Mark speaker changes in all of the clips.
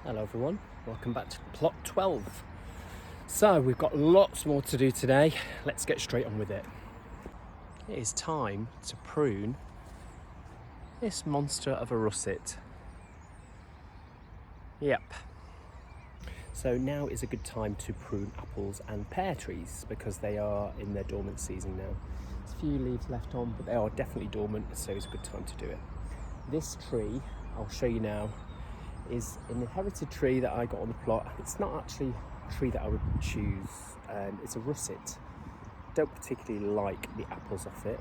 Speaker 1: Hello everyone, welcome back to plot 12. So we've got lots more to do today. Let's get straight on with it. It is time to prune this monster of a russet. Yep. So now is a good time to prune apples and pear trees because they are in their dormant season now. There's a few leaves left on, but they are definitely dormant, so it's a good time to do it. This tree, I'll show you now, is an inherited tree that I got on the plot. It's not actually a tree that I would choose. It's a russet. Don't particularly like the apples off it.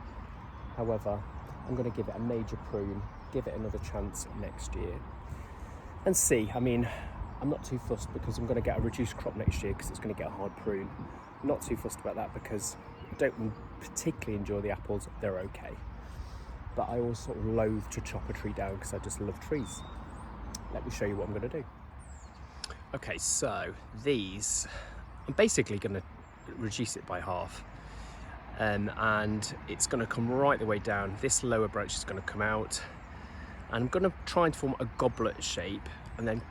Speaker 1: However, I'm going to give it a major prune, give it another chance next year and see. I mean, I'm not too fussed because I'm going to get a reduced crop next year because it's going to get a hard prune. I'm not too fussed about that because I don't particularly enjoy the apples. They're okay. But I always sort of loathe to chop a tree down because I just love trees. Let me show you what I'm going to do. Okay, so these, I'm basically going to reduce it by half, and it's going to come right the way down. This lower branch is going to come out, and I'm going to try and form a goblet shape, and then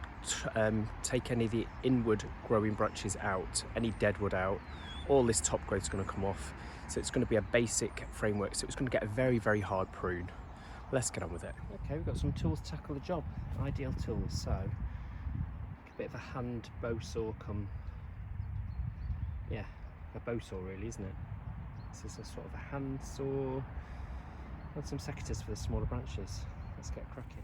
Speaker 1: take any of the inward growing branches out, any dead wood out. All this top growth is going to come off, so it's going to be a basic framework. So it's going to get a very, very hard prune. Let's get on with it. Okay, we've got some tools to tackle the job. Ideal tools. So a bit of a hand bow saw come, yeah, a bow saw really, isn't it? This is a sort of a hand saw and some secateurs for the smaller branches. Let's get cracking.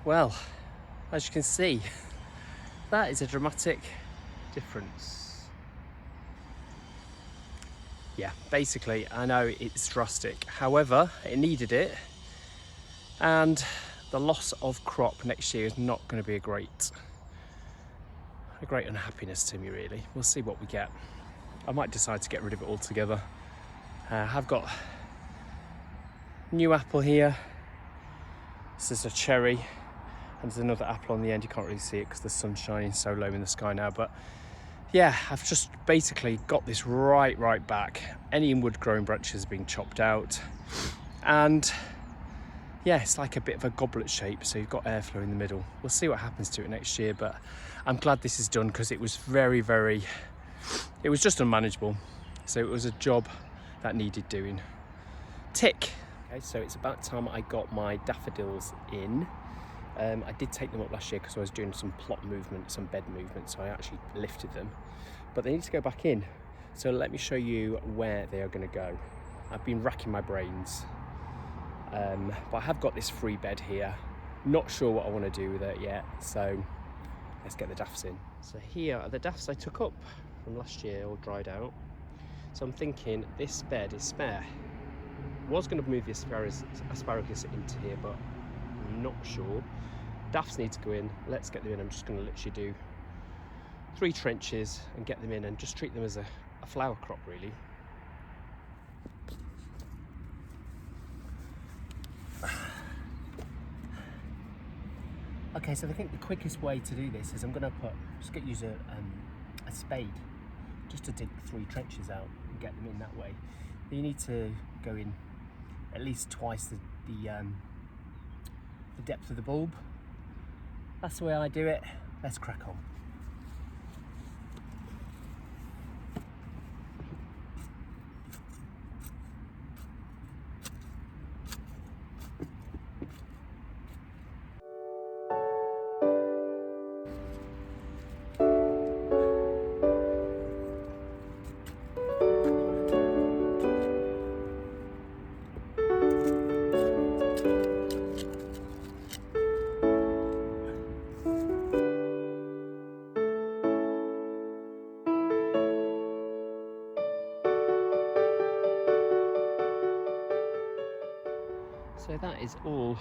Speaker 1: Well, as you can see, that is a dramatic difference. Yeah, basically, I know it's drastic. However, it needed it, and the loss of crop next year is not going to be a great unhappiness to me, really. We'll see what we get. I might decide to get rid of it altogether. I've got new apple here. This is a cherry. And there's another apple on the end. You can't really see it because the sun's shining so low in the sky now. But yeah, I've just basically got this right back. Any inward growing branches are being chopped out. And yeah, it's like a bit of a goblet shape. So you've got airflow in the middle. We'll see what happens to it next year. But I'm glad this is done because it was it was just unmanageable. So it was a job that needed doing. Tick. Okay, so it's about time I got my daffodils in. I did take them up last year because I was doing some plot movement, some bed movement, so I actually lifted them. But they need to go back in. So let me show you where they are going to go. I've been racking my brains. But I have got this free bed here. Not sure what I want to do with it yet, so let's get the daffs in. So here are the daffs I took up from last year, all dried out. So I'm thinking this bed is spare. I was going to move the asparagus into here, but I'm not sure. Daffs need to go in. Let's get them in. I'm just going to literally do 3 trenches and get them in and just treat them as a flower crop, really. Okay, so I think the quickest way to do this is I'm going to use a spade just to dig 3 trenches out and get them in that way. You need to go in at least twice the depth of the bulb. That's the way I do it. Let's crack on. So that is all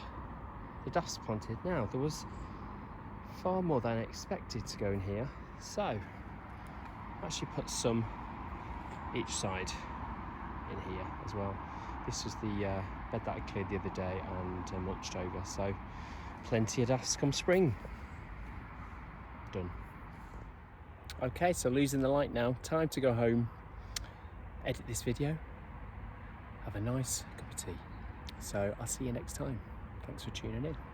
Speaker 1: the daffs planted. Now there was Far more than I expected to go in here. So, actually put some each side in here as well. This was the bed that I cleared the other day and mulched over, so plenty of daffs come spring. Done. Okay, so losing the light now. Time to go home, edit this video, have a nice cup of tea. So I'll see you next time. Thanks for tuning in.